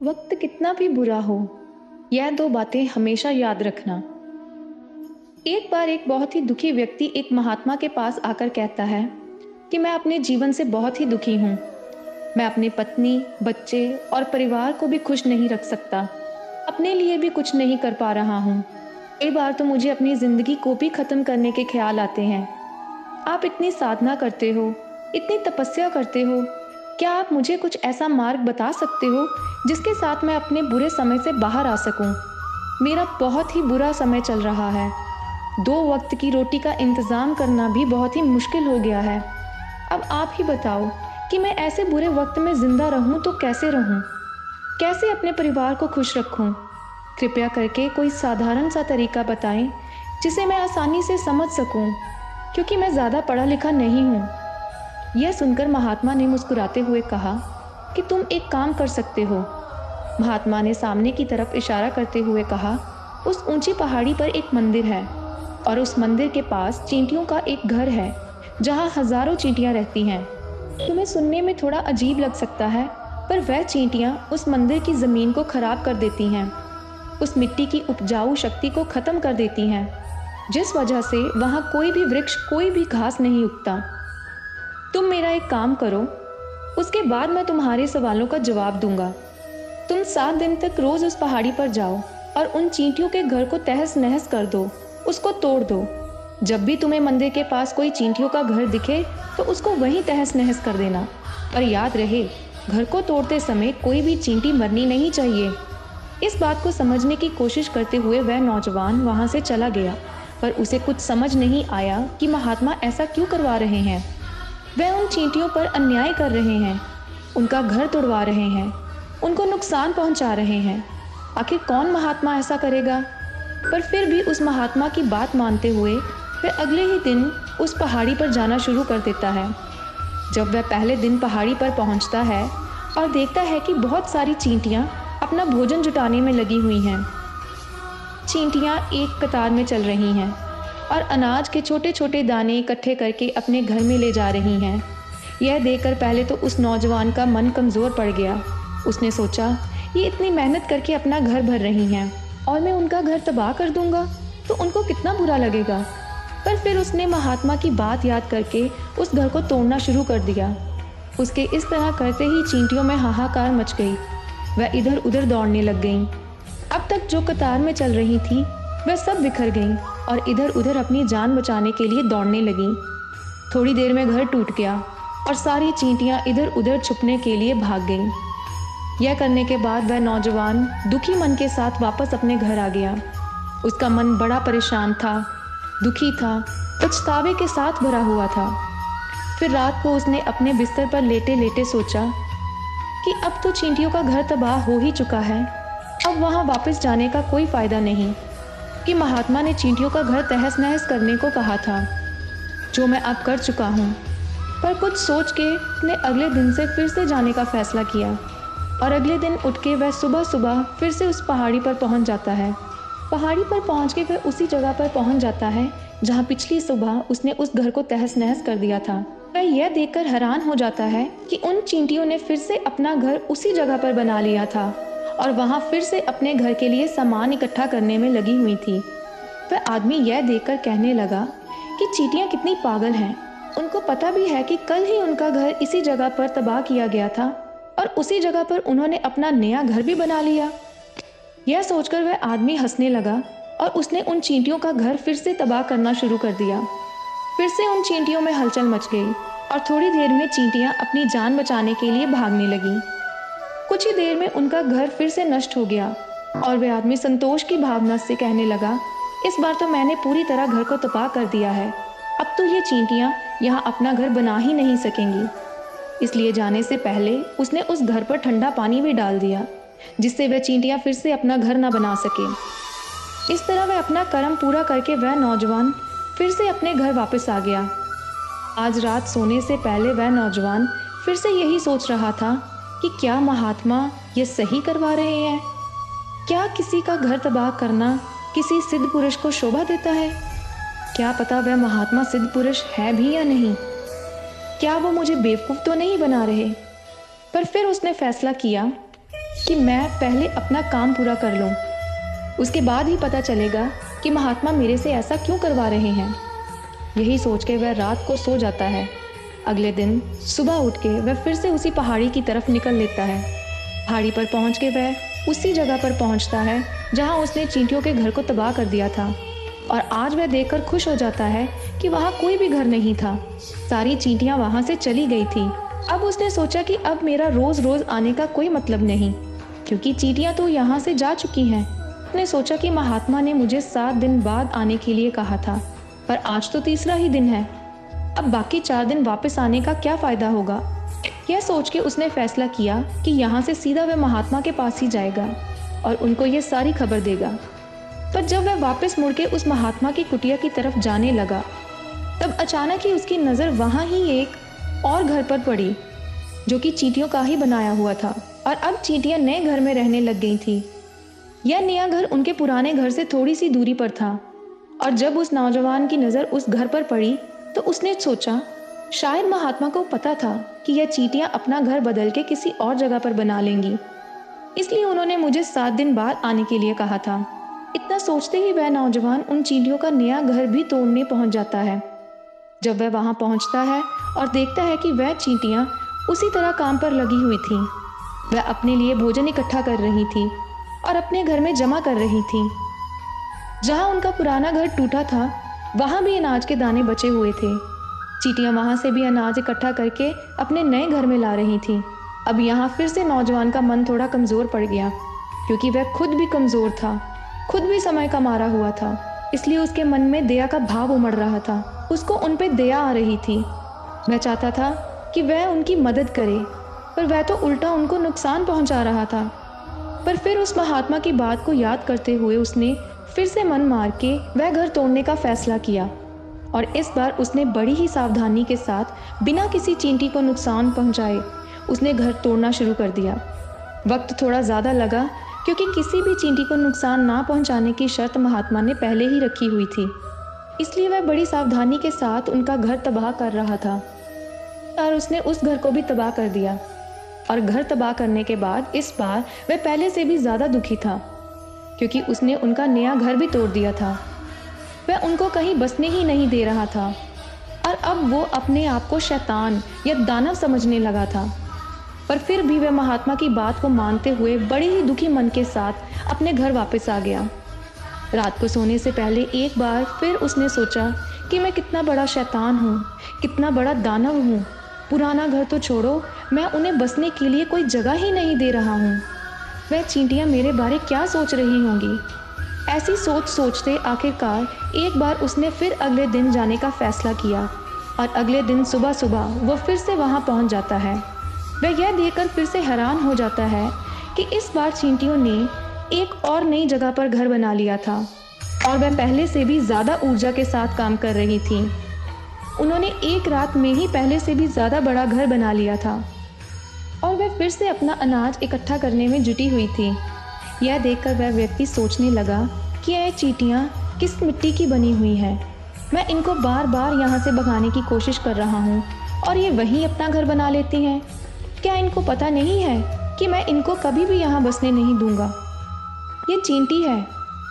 वक्त कितना भी बुरा हो, यह दो बातें हमेशा याद रखना। एक बार एक बहुत ही दुखी व्यक्ति एक महात्मा के पास आकर कहता है कि मैं अपने जीवन से बहुत ही दुखी हूँ। मैं अपनी पत्नी, बच्चे और परिवार को भी खुश नहीं रख सकता। अपने लिए भी कुछ नहीं कर पा रहा हूँ। कई बार तो मुझे अपनी जिंदगी को भी खत्म करने के ख्याल आते हैं। आप इतनी साधना करते हो, इतनी तपस्या करते हो, क्या आप मुझे कुछ ऐसा मार्ग बता सकते हो जिसके साथ मैं अपने बुरे समय से बाहर आ सकूं? मेरा बहुत ही बुरा समय चल रहा है। 2 वक्त की रोटी का इंतज़ाम करना भी बहुत ही मुश्किल हो गया है। अब आप ही बताओ कि मैं ऐसे बुरे वक्त में ज़िंदा रहूं तो कैसे रहूं? कैसे अपने परिवार को खुश रखूं? कृपया करके कोई साधारण सा तरीका बताएं जिसे मैं आसानी से समझ सकूं, क्योंकि मैं ज़्यादा पढ़ा लिखा नहीं हूं। यह सुनकर महात्मा ने मुस्कुराते हुए कहा कि तुम एक काम कर सकते हो। महात्मा ने सामने की तरफ इशारा करते हुए कहा, उस ऊंची पहाड़ी पर एक मंदिर है और उस मंदिर के पास चींटियों का एक घर है जहां हजारों चींटियां रहती हैं। तुम्हें सुनने में थोड़ा अजीब लग सकता है, पर वह चींटियां उस मंदिर की जमीन को खराब कर देती हैं, उस मिट्टी की उपजाऊ शक्ति को खत्म कर देती हैं, जिस वजह से वहां कोई भी वृक्ष, कोई भी घास नहीं उगता। तुम मेरा एक काम करो, उसके बाद मैं तुम्हारे सवालों का जवाब दूंगा। तुम 7 दिन तक रोज उस पहाड़ी पर जाओ और उन चींटियों के घर को तहस नहस कर दो, उसको तोड़ दो। जब भी तुम्हें मंदिर के पास कोई चींटियों का घर दिखे तो उसको वहीं तहस नहस कर देना। पर याद रहे, घर को तोड़ते समय कोई भी चींटी मरनी नहीं चाहिए। इस बात को समझने की कोशिश करते हुए वह नौजवान वहां से चला गया, पर उसे कुछ समझ नहीं आया कि महात्मा ऐसा क्यों करवा रहे हैं। वह उन चींटियों पर अन्याय कर रहे हैं, उनका घर तोड़वा रहे हैं, उनको नुकसान पहुंचा रहे हैं। आखिर कौन महात्मा ऐसा करेगा? पर फिर भी उस महात्मा की बात मानते हुए वह अगले ही दिन उस पहाड़ी पर जाना शुरू कर देता है। जब वह पहले दिन पहाड़ी पर पहुंचता है और देखता है कि बहुत सारी चींटियां अपना भोजन जुटाने में लगी हुई हैं। चींटियां एक कतार में चल रही हैं और अनाज के छोटे छोटे दाने इकट्ठे करके अपने घर में ले जा रही हैं। यह देखकर पहले तो उस नौजवान का मन कमज़ोर पड़ गया। उसने सोचा, ये इतनी मेहनत करके अपना घर भर रही हैं और मैं उनका घर तबाह कर दूंगा तो उनको कितना बुरा लगेगा। पर फिर उसने महात्मा की बात याद करके उस घर को तोड़ना शुरू कर दिया। उसके इस तरह करते ही चींटियों में हाहाकार मच गई। वह इधर उधर दौड़ने लग गईं। अब तक जो कतार में चल रही थी वह सब बिखर गईं और इधर उधर अपनी जान बचाने के लिए दौड़ने लगीं। थोड़ी देर में घर टूट गया और सारी चींटियां इधर उधर छुपने के लिए भाग गईं। यह करने के बाद वह नौजवान दुखी मन के साथ वापस अपने घर आ गया। उसका मन बड़ा परेशान था, दुखी था, पछतावे के साथ भरा हुआ था। फिर रात को उसने अपने बिस्तर पर लेटे लेटे सोचा कि अब तो चींटियों का घर तबाह हो ही चुका है, अब वहां वापस जाने का कोई फायदा नहीं। कि महात्मा ने चींटियों का घर तहस नहस करने को कहा था, जो मैं अब कर चुका हूँ। पर कुछ सोच के उसने अगले दिन से फिर से जाने का फैसला किया और अगले दिन उठ के वह सुबह सुबह फिर से उस पहाड़ी पर पहुंच जाता है। पहाड़ी पर पहुंच के वह उसी जगह पर पहुंच जाता है जहां पिछली सुबह उसने उस घर को तहस नहस कर दिया था। वह यह देखकर हैरान हो जाता है कि उन चींटियों ने फिर से अपना घर उसी जगह पर बना लिया था और वहां फिर से अपने घर के लिए सामान इकट्ठा करने में लगी हुई थी। वह आदमी यह देखकर कहने लगा कि चींटियां कितनी पागल हैं। उनको पता भी है कि कल ही उनका घर इसी जगह पर तबाह किया गया था और उसी जगह पर उन्होंने अपना नया घर भी बना लिया। यह सोचकर वह आदमी हंसने लगा और उसने उन चींटियों का घर फिर से तबाह करना शुरू कर दिया। फिर से उन चींटियों में हलचल मच गई और थोड़ी देर में चींटियां अपनी जान बचाने के लिए भागने लगीं। कुछ ही देर में उनका घर फिर से नष्ट हो गया और वह आदमी संतोष की भावना से कहने लगा, इस बार तो मैंने पूरी तरह घर को तबाह कर दिया है। अब तो ये चींटियां यहाँ अपना घर बना ही नहीं सकेंगी। इसलिए जाने से पहले उसने उस घर पर ठंडा पानी भी डाल दिया, जिससे वह चींटियां फिर से अपना घर न बना सके। इस तरह वह अपना कर्म पूरा करके वह नौजवान फिर से अपने घर वापस आ गया। आज रात सोने से पहले वह नौजवान फिर से यही सोच रहा था कि क्या महात्मा ये सही करवा रहे हैं? क्या किसी का घर तबाह करना किसी सिद्ध पुरुष को शोभा देता है? क्या पता वह महात्मा सिद्ध पुरुष है भी या नहीं? क्या वो मुझे बेवकूफ़ तो नहीं बना रहे? पर फिर उसने फैसला किया कि मैं पहले अपना काम पूरा कर लूं। उसके बाद ही पता चलेगा कि महात्मा मेरे से ऐसा क्यों करवा रहे हैं। यही सोच के वह रात को सो जाता है। अगले दिन सुबह उठ के वह फिर से उसी पहाड़ी की तरफ निकल लेता है। पहाड़ी पर पहुंच के वह उसी जगह पर पहुंचता है जहां उसने चींटियों के घर को तबाह कर दिया था। और आज वह देखकर खुश हो जाता है कि वहां कोई भी घर नहीं था। सारी चींटियां वहां से चली गई थी। अब उसने सोचा कि अब मेरा रोज रोज आने का कोई मतलब नहीं, क्योंकि चींटियां तो यहाँ से जा चुकी हैं। उसने सोचा कि महात्मा ने मुझे 7 दिन बाद आने के लिए कहा था, पर आज तो तीसरा ही दिन है। अब बाकी 4 दिन वापस आने का क्या फायदा होगा। यह सोच के उसने फैसला किया कि यहाँ से सीधा वह महात्मा के पास ही जाएगा और उनको ये सारी खबर देगा। पर जब वह वापस मुड़ के उस महात्मा की कुटिया की तरफ जाने लगा, तब अचानक ही उसकी नज़र वहाँ ही एक और घर पर पड़ी, जो कि चींटियों का ही बनाया हुआ था। और अब चींटियां नए घर में रहने लग गई थी। यह नया घर उनके पुराने घर से थोड़ी सी दूरी पर था। और जब उस नौजवान की नज़र उस घर पर पड़ी तो उसने सोचा शायद महात्मा को पता था कि यह चींटियां अपना घर बदल के किसी और जगह पर बना लेंगी, इसलिए उन्होंने मुझे 7 दिन बाद आने के लिए कहा था। इतना सोचते ही वह नौजवान उन चींटियों का नया घर भी तोड़ने पहुंच जाता है। जब वह वहां पहुंचता है और देखता है कि वह चींटियां उसी तरह काम पर लगी हुई थीं। वह अपने लिए भोजन इकट्ठा कर रही थी और अपने घर में जमा कर रही थी। जहां उनका पुराना घर टूटा था, वहां भी अनाज के दाने बचे हुए थे। चींटियां वहां से भी अनाज इकट्ठा करके अपने नए घर में ला रही थीं। अब यहाँ फिर से नौजवान का मन थोड़ा कमज़ोर पड़ गया, क्योंकि वह खुद भी कमज़ोर था, खुद भी समय का मारा हुआ था। इसलिए उसके मन में दया का भाव उमड़ रहा था। उसको उन पे दया आ रही थी। वह चाहता था कि वह उनकी मदद करे, पर वह तो उल्टा उनको नुकसान पहुंचा रहा था। पर फिर उस महात्मा की बात को याद करते हुए उसने फिर से मन मार के वह घर तोड़ने का फैसला किया। और इस बार उसने बड़ी ही सावधानी के साथ बिना किसी चींटी को नुकसान पहुंचाए उसने घर तोड़ना शुरू कर दिया। वक्त थोड़ा ज़्यादा लगा, क्योंकि किसी भी चींटी को नुकसान ना पहुंचाने की शर्त महात्मा ने पहले ही रखी हुई थी। इसलिए वह बड़ी सावधानी के साथ उनका घर तबाह कर रहा था। और उसने उस घर को भी तबाह कर दिया। और घर तबाह करने के बाद इस बार वह पहले से भी ज़्यादा दुखी था, क्योंकि उसने उनका नया घर भी तोड़ दिया था। वह उनको कहीं बसने ही नहीं दे रहा था। और अब वो अपने आप को शैतान या दानव समझने लगा था। पर फिर भी वह महात्मा की बात को मानते हुए बड़े ही दुखी मन के साथ अपने घर वापस आ गया। रात को सोने से पहले एक बार फिर उसने सोचा कि मैं कितना बड़ा शैतान हूँ, कितना बड़ा दानव हूँ। पुराना घर तो छोड़ो, मैं उन्हें बसने के लिए कोई जगह ही नहीं दे रहा हूँ। वह चींटियाँ मेरे बारे क्या सोच रही होंगी। ऐसी सोच सोचते आखिरकार एक बार उसने फिर अगले दिन जाने का फैसला किया। और अगले दिन सुबह सुबह वो फिर से वहाँ पहुँच जाता है। वह यह देखकर फिर से हैरान हो जाता है कि इस बार चींटियों ने एक और नई जगह पर घर बना लिया था और वह पहले से भी ज़्यादा ऊर्जा के साथ काम कर रही थी। उन्होंने एक रात में ही पहले से भी ज़्यादा बड़ा घर बना लिया था और वह फिर से अपना अनाज इकट्ठा करने में जुटी हुई थी। यह देखकर वह व्यक्ति सोचने लगा कि यह चींटियाँ किस मिट्टी की बनी हुई हैं। मैं इनको बार बार यहाँ से भगाने की कोशिश कर रहा हूँ और ये वहीं अपना घर बना लेती हैं। क्या इनको पता नहीं है कि मैं इनको कभी भी यहाँ बसने नहीं दूंगा। ये चींटी है,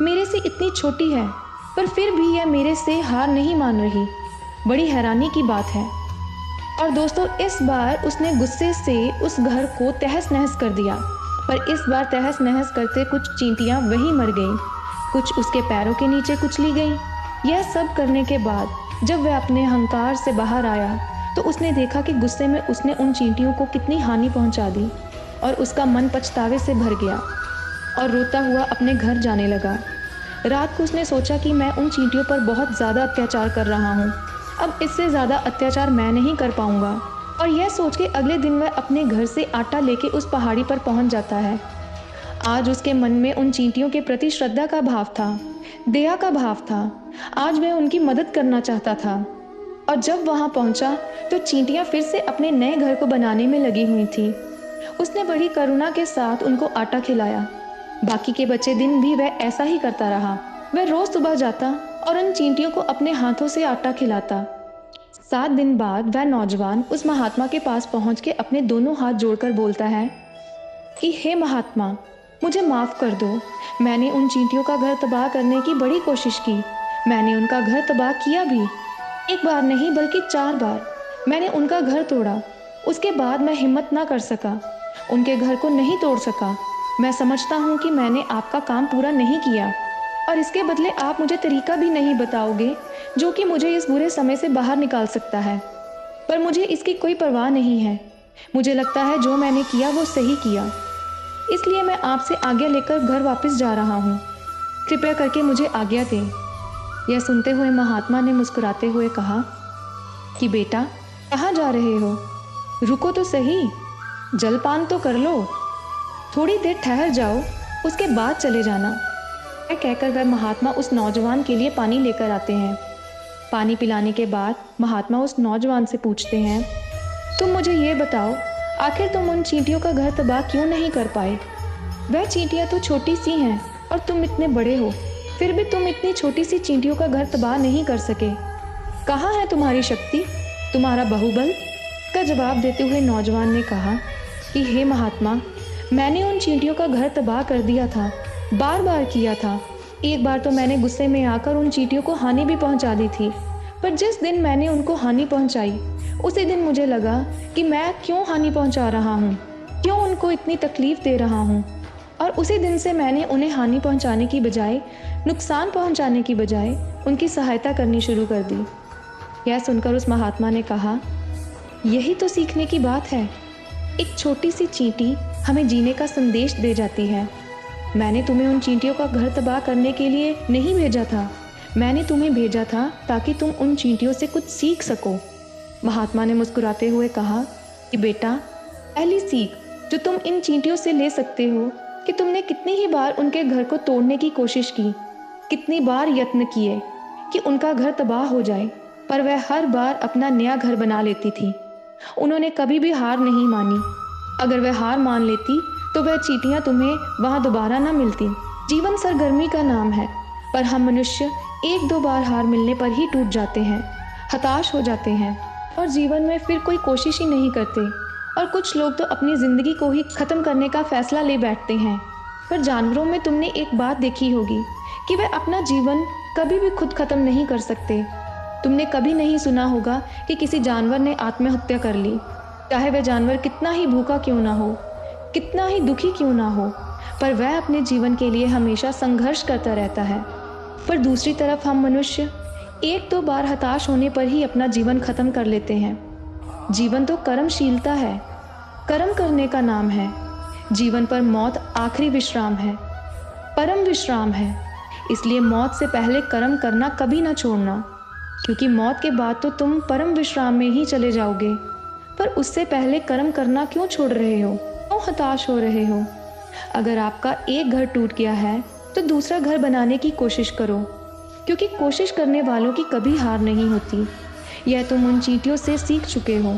मेरे से इतनी छोटी है, पर फिर भी यह मेरे से हार नहीं मान रही। बड़ी हैरानी की बात है। और दोस्तों, इस बार उसने गुस्से से उस घर को तहस नहस कर दिया। पर इस बार तहस नहस करते कुछ चींटियाँ वहीं मर गईं, कुछ उसके पैरों के नीचे कुचली गईं। यह सब करने के बाद जब वह अपने अहंकार से बाहर आया तो उसने देखा कि गुस्से में उसने उन चींटियों को कितनी हानि पहुंचा दी और उसका मन पछतावे से भर गया और रोता हुआ अपने घर जाने लगा। रात को उसने सोचा कि मैं उन चींटियों पर बहुत ज़्यादा अत्याचार कर रहा हूँ, अब इससे ज़्यादा अत्याचार मैं नहीं कर पाऊँगा। और यह सोच के अगले दिन वह अपने घर से आटा लेके उस पहाड़ी पर पहुँच जाता है। आज उसके मन में उन चींटियों के प्रति श्रद्धा का भाव था, दया का भाव था। आज वह उनकी मदद करना चाहता था। और जब वहाँ पहुँचा तो चींटियाँ फिर से अपने नए घर को बनाने में लगी हुई थी। उसने बड़ी करुणा के साथ उनको आटा खिलाया। बाकी के बचे दिन भी वह ऐसा ही करता रहा। वह रोज सुबह जाता और उन चींटियों को अपने हाथों से आटा खिलाता। 7 दिन बाद वह नौजवान उस महात्मा के पास पहुँच के अपने दोनों हाथ जोड़कर बोलता है, कि हे महात्मा, मुझे माफ़ कर दो। मैंने उन चींटियों का घर तबाह करने की बड़ी कोशिश की। मैंने उनका घर तबाह किया भी। एक बार नहीं बल्कि 4 बार मैंने उनका घर तोड़ा। उसके बाद मैं हिम्मत ना कर सका, उनके घर को नहीं तोड़ सका। मैं समझता हूँ कि मैंने आपका काम पूरा नहीं किया और इसके बदले आप मुझे तरीका भी नहीं बताओगे जो कि मुझे इस बुरे समय से बाहर निकाल सकता है। पर मुझे इसकी कोई परवाह नहीं है। मुझे लगता है जो मैंने किया वो सही किया, इसलिए मैं आपसे आज्ञा लेकर घर वापस जा रहा हूँ। कृपया करके मुझे आज्ञा दें। यह सुनते हुए महात्मा ने मुस्कुराते हुए कहा कि बेटा, कहाँ जा रहे हो? रुको तो सही, जलपान तो कर लो। थोड़ी देर ठहर जाओ, उसके बाद चले जाना। यह कहकर वह महात्मा उस नौजवान के लिए पानी लेकर आते हैं। पानी पिलाने के बाद महात्मा उस नौजवान से पूछते हैं, तुम मुझे ये बताओ, आखिर तुम उन चींटियों का घर तबाह क्यों नहीं कर पाए? वह चींटियाँ तो छोटी सी हैं और तुम इतने बड़े हो, फिर भी तुम इतनी छोटी सी चींटियों का घर तबाह नहीं कर सके। कहाँ है तुम्हारी शक्ति, तुम्हारा बाहुबल? का जवाब देते हुए नौजवान ने कहा कि हे महात्मा, मैंने उन चींटियों का घर तबाह कर दिया था, बार बार किया था। एक बार तो मैंने गुस्से में आकर उन चींटियों को हानि भी पहुंचा दी थी, पर जिस दिन मैंने उनको हानि पहुंचाई उसी दिन मुझे लगा कि मैं क्यों हानि पहुंचा रहा हूं, क्यों उनको इतनी तकलीफ दे रहा हूं, और उसी दिन से मैंने उन्हें हानि पहुंचाने की बजाय, नुकसान पहुंचाने की बजाय उनकी सहायता करनी शुरू कर दी। यह सुनकर उस महात्मा ने कहा, यही तो सीखने की बात है। एक छोटी सी चींटी हमें जीने का संदेश दे जाती है। मैंने तुम्हें उन चींटियों का घर तबाह करने के लिए नहीं भेजा था, मैंने तुम्हें भेजा था ताकि तुम उन चींटियों से कुछ सीख सको। महात्मा ने मुस्कुराते हुए कहा कि बेटा, पहली सीख जो तुम इन चींटियों से ले सकते हो कि तुमने कितनी ही बार उनके घर को तोड़ने की कोशिश की, कितनी बार यत्न किए कि उनका घर तबाह हो जाए, पर वह हर बार अपना नया घर बना लेती थी। उन्होंने कभी भी हार नहीं मानी। अगर वह हार मान लेती तो वह चींटियां तुम्हें वहां दोबारा ना मिलती। जीवन सरगर्मी का नाम है, पर हम मनुष्य 1-2 बार हार मिलने पर ही टूट जाते हैं, हताश हो जाते हैं और जीवन में फिर कोई कोशिश ही नहीं करते। और कुछ लोग तो अपनी ज़िंदगी को ही ख़त्म करने का फैसला ले बैठते हैं। पर जानवरों में तुमने एक बात देखी होगी कि वे अपना जीवन कभी भी खुद ख़त्म नहीं कर सकते। तुमने कभी नहीं सुना होगा कि किसी जानवर ने आत्महत्या कर ली, चाहे वह जानवर कितना ही भूखा क्यों ना हो, कितना ही दुखी क्यों ना हो, पर वह अपने जीवन के लिए हमेशा संघर्ष करता रहता है। पर दूसरी तरफ हम मनुष्य 1-2 बार हताश होने पर ही अपना जीवन खत्म कर लेते हैं। जीवन तो कर्मशीलता है, कर्म करने का नाम है। जीवन पर मौत आखिरी विश्राम है, परम विश्राम है। इसलिए मौत से पहले कर्म करना कभी ना छोड़ना, क्योंकि मौत के बाद तो तुम परम विश्राम में ही चले जाओगे। पर उससे पहले कर्म करना क्यों छोड़ रहे हो, क्यों हताश हो रहे हो? अगर आपका एक घर टूट गया है तो दूसरा घर बनाने की कोशिश करो, क्योंकि कोशिश करने वालों की कभी हार नहीं होती। यह तुम उन चींटियों से सीख चुके हो।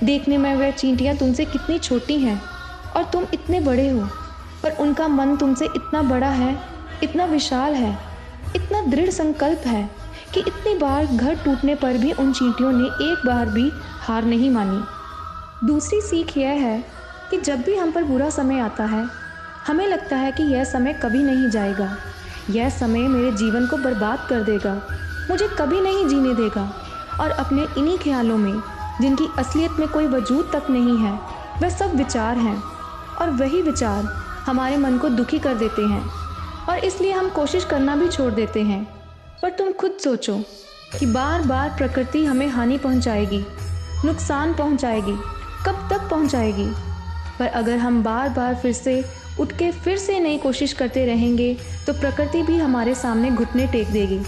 देखने में वह चींटियाँ तुमसे कितनी छोटी हैं और तुम इतने बड़े हो, पर उनका मन तुमसे इतना बड़ा है, इतना विशाल है, इतना दृढ़ संकल्प है कि इतनी बार घर टूटने पर भी उन चींटियों ने एक बार भी हार नहीं मानी। दूसरी सीख यह है कि जब भी हम पर बुरा समय आता है, हमें लगता है कि यह समय कभी नहीं जाएगा, यह समय मेरे जीवन को बर्बाद कर देगा, मुझे कभी नहीं जीने देगा। और अपने इन्हीं ख्यालों में, जिनकी असलियत में कोई वजूद तक नहीं है, वह सब विचार हैं, और वही विचार हमारे मन को दुखी कर देते हैं और इसलिए हम कोशिश करना भी छोड़ देते हैं। पर तुम खुद सोचो कि बार बार प्रकृति हमें हानि पहुंचाएगी, नुकसान पहुंचाएगी, कब तक पहुंचाएगी? पर अगर हम बार बार फिर से उठ के फिर से नई कोशिश करते रहेंगे तो प्रकृति भी हमारे सामने घुटने टेक देगी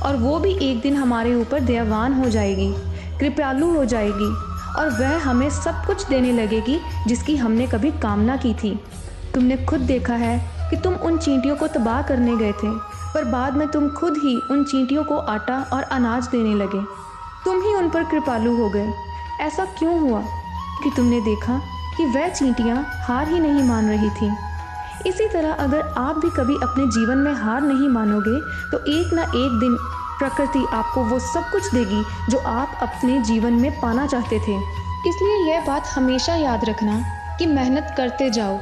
और वो भी एक दिन हमारे ऊपर दयावान हो जाएगी, कृपालु हो जाएगी और वह हमें सब कुछ देने लगेगी जिसकी हमने कभी कामना की थी। तुमने खुद देखा है कि तुम उन चींटियों को तबाह करने गए थे, पर बाद में तुम खुद ही उन चींटियों को आटा और अनाज देने लगे। तुम ही उन पर कृपालु हो गए। ऐसा क्यों हुआ? कि तुमने देखा कि वह चींटियाँ हार ही नहीं मान रही थीं। इसी तरह अगर आप भी कभी अपने जीवन में हार नहीं मानोगे तो एक ना एक दिन प्रकृति आपको वो सब कुछ देगी जो आप अपने जीवन में पाना चाहते थे। इसलिए यह बात हमेशा याद रखना कि मेहनत करते जाओ,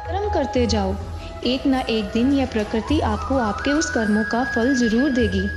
कर्म करते जाओ। एक ना एक दिन यह प्रकृति आपको आपके उस कर्मों का फल ज़रूर देगी।